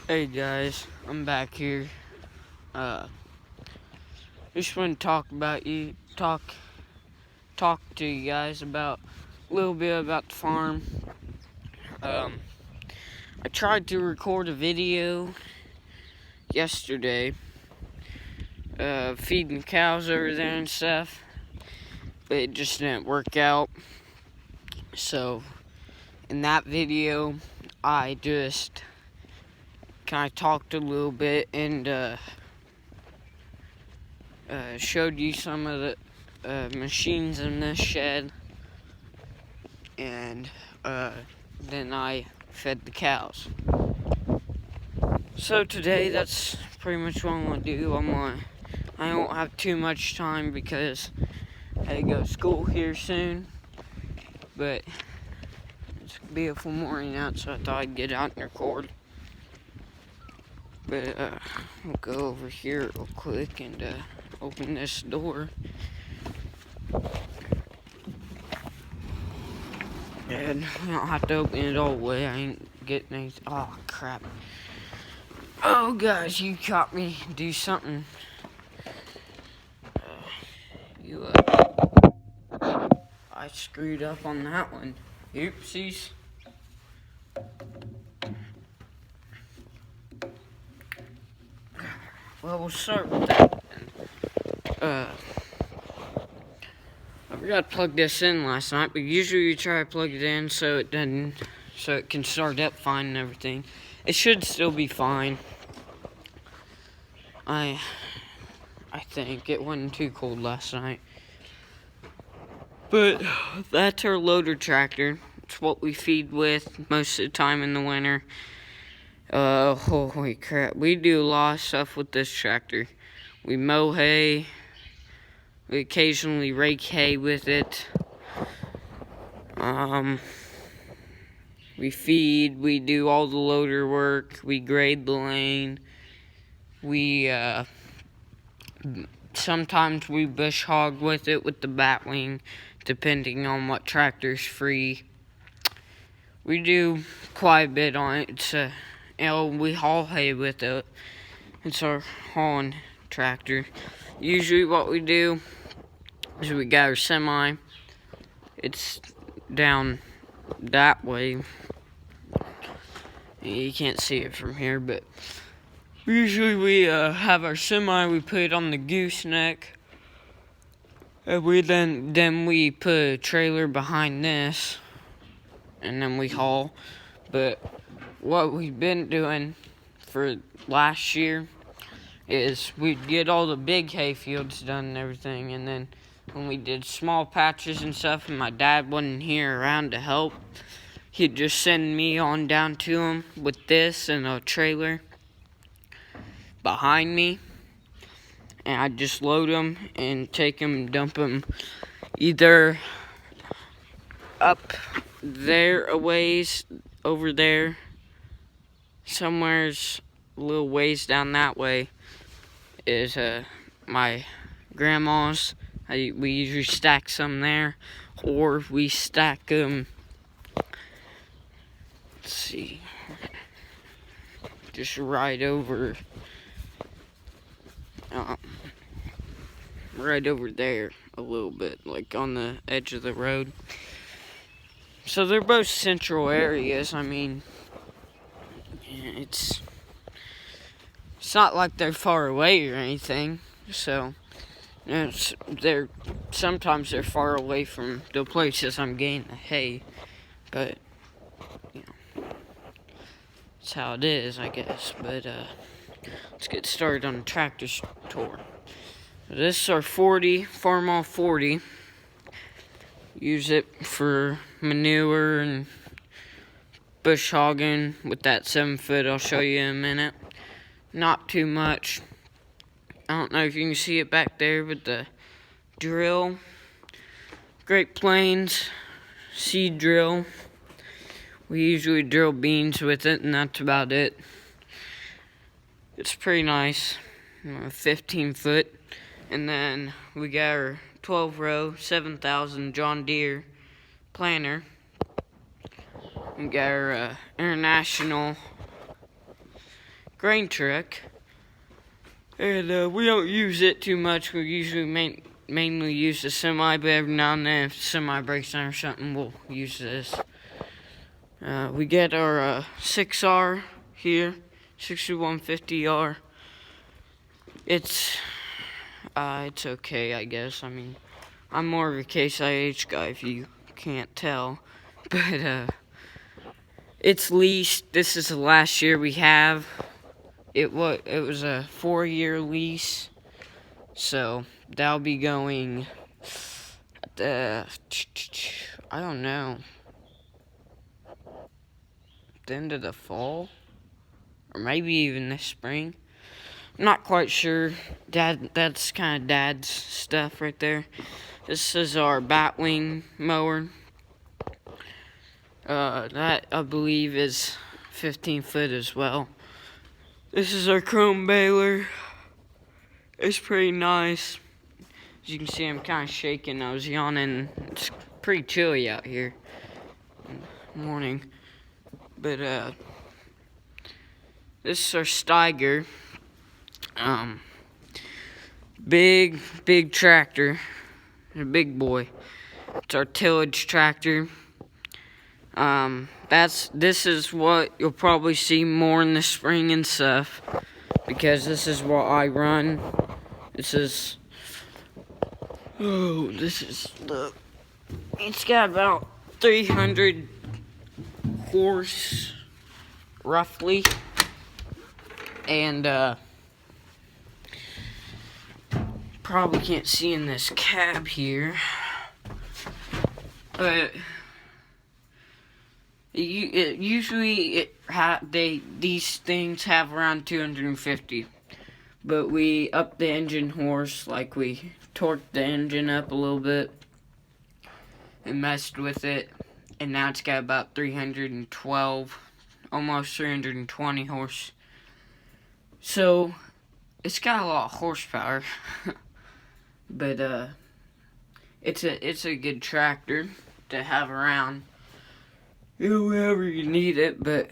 Hey guys, I'm back here. Uh, just want to talk to you guys about a little bit about the farm. Um, I tried to record a video yesterday, feeding cows over there and stuff, but it just didn't work out. So, in that video, I just kind of talked a little bit and showed you some of the machines in this shed, and then I fed the cows. So today, that's pretty much what I'm gonna do. I don't have too much time because I had to go to school here soon, but it's a beautiful morning out, so I thought I'd get out and record. But I'll go over here real quick and open this door. And I don't have to open it all the way. I ain't getting anything. Oh, crap. Oh, guys, you caught me do something. I screwed up on that one. Oopsies. Well, we'll start with that then. I forgot to plug this in last night, but usually you try to plug it in so it can start up fine and everything. It should still be fine. I think it wasn't too cold last night. But that's our loader tractor. It's what we feed with most of the time in the winter. Holy crap. We do a lot of stuff with this tractor. We mow hay. We occasionally rake hay with it. We feed. We do all the loader work. We grade the lane. Sometimes we bush hog with it with the batwing, depending on what tractor's free. We do quite a bit on it. We haul hay with it. It's our hauling tractor. Usually what we do is we got our semi. It's down that way. You can't see it from here, but usually we have our semi. We put it on the gooseneck. And we put a trailer behind this, and then we haul. But what we've been doing for last year is we'd get all the big hay fields done and everything, and then when we did small patches and stuff and my dad wasn't here around to help, he'd just send me on down to him with this and a trailer behind me, and I'd just load them and take them and dump them either up there a ways over there, somewhere's a little ways down that way is my grandma's. We usually stack some there, or we stack them, let's see, just right over there a little bit, like on the edge of the road. So they're both central areas. I mean, it's not like they're far away or anything. So sometimes they're far away from the places I'm getting the hay, but you know, that's how it is, I guess. But let's get started on the tractor tour. This is our 40 Farmall 40. Use it for manure and bush hogging with that 7-foot. I'll show you in a minute. Not too much. I don't know if you can see it back there, but the drill, Great Plains seed drill. We usually drill beans with it, and that's about it. It's pretty nice. 15-foot. And then we got our 12-row 7,000 John Deere planter. We got our International grain truck. And we don't use it too much. We usually mainly use the semi, but every now and then if the semi breaks down or something, we'll use this. We get our 6R here, 6150R. It's okay, I guess. I mean, I'm more of a Case IH guy if you can't tell. But it's leased. This is the last year we have. It was a 4-year lease, so that'll be going I don't know, the end of the fall, or maybe even this spring. I'm not quite sure. That's kind of Dad's stuff right there. This is our Batwing mower. That I believe is 15 foot as well. This is our chrome baler. It's pretty nice. As you can see, I'm kind of shaking. I was yawning. It's pretty chilly out here in the morning. But this is our Steiger. Big tractor. A big boy. It's our tillage tractor. This is what you'll probably see more in the spring and stuff, because this is what I run. It's got about 300 horse, roughly, and, probably can't see in this cab here, but these things have around 250, but we upped the engine horse, like we torqued the engine up a little bit and messed with it, and now it's got about 312, almost 320 horse. So it's got a lot of horsepower, but it's a good tractor to have around. Whenever you need it, but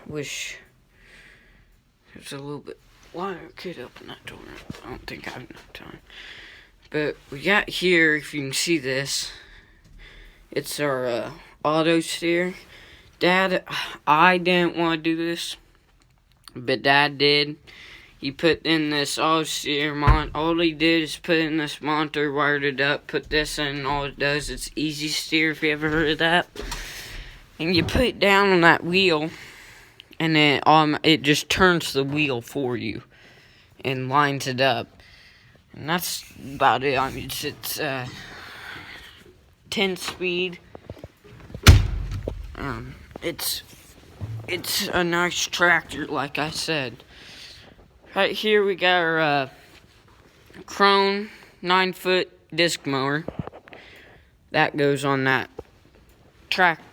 wish there's a little bit. Why could open that door? I don't think I have enough time. But we got here, if you can see this, it's our auto steer. Dad, I didn't want to do this, but Dad did. He put in this auto steer all he did is put in this monitor, wired it up, put this in, and all it does, it's Easy Steer, if you ever heard of that. And you put it down on that wheel, and then it just turns the wheel for you and lines it up. And that's about it. I mean, it's 10 speed. It's a nice tractor, like I said. Right here we got our Krone 9-foot disc mower. That goes on that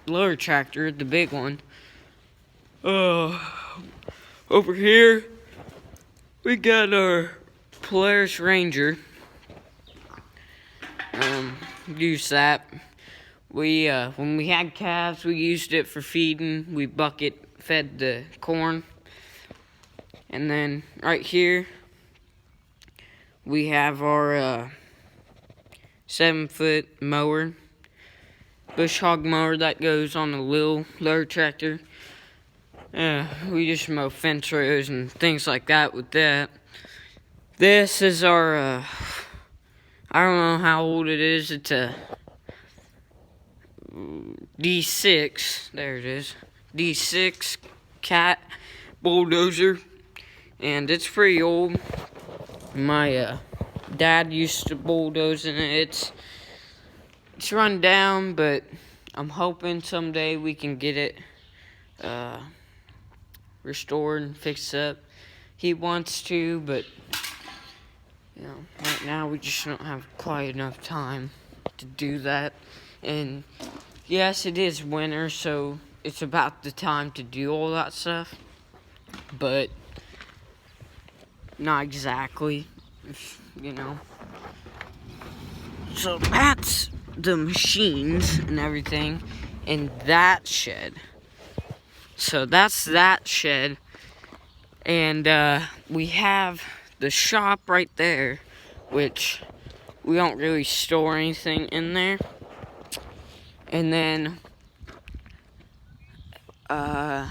lower tractor, the big one. Over here we got our Polaris Ranger. Use that. We when we had calves, we used it for feeding. We bucket fed the corn. And then right here we have our 7-foot mower, bush hog mower that goes on the little lower tractor. We just mow fence rows and things like that with that. This is our I don't know how old it is. It's a D6. There it is. D6 cat bulldozer, and it's pretty old. My dad used to bulldoze in it. It's run down, but I'm hoping someday we can get it restored and fixed up. He wants to, but right now we just don't have quite enough time to do that. And yes, it is winter, so it's about the time to do all that stuff, but not exactly, So that's the machines and everything in that shed. So that's that shed. And we have the shop right there, which we don't really store anything in there. And then I'd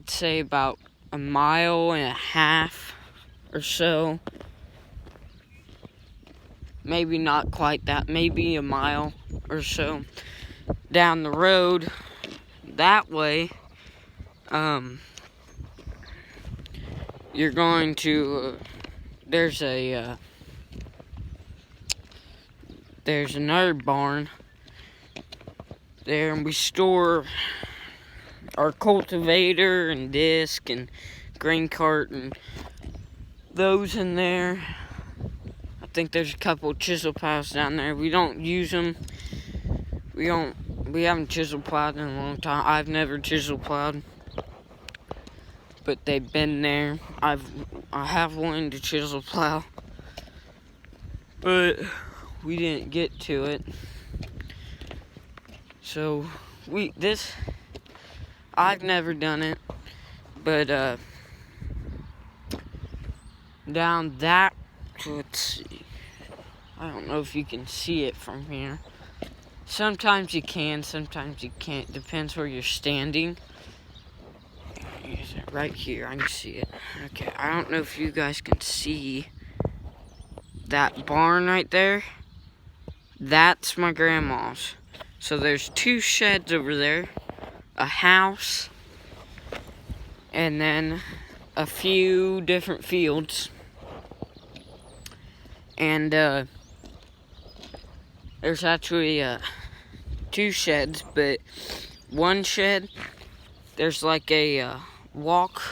say about a mile and a half or so, maybe not quite that, maybe a mile or so down the road that way, you're going to there's another barn there, and we store our cultivator and disc and grain cart and those in there. I think there's a couple of chisel plows down there. We don't use them. We haven't chisel plowed in a long time. I've never chisel plowed, but they've been there. I have wanted to chisel plow, but we didn't get to it. So I've never done it, but down that, let's see, I don't know if you can see it from here. Sometimes you can, sometimes you can't, depends where you're standing. Right here, I can see it. Okay, I don't know if you guys can see that barn right there. That's my grandma's. So there's 2 sheds over there, a house, and then a few different fields. And there's actually 2 sheds, but one shed, there's like a walkway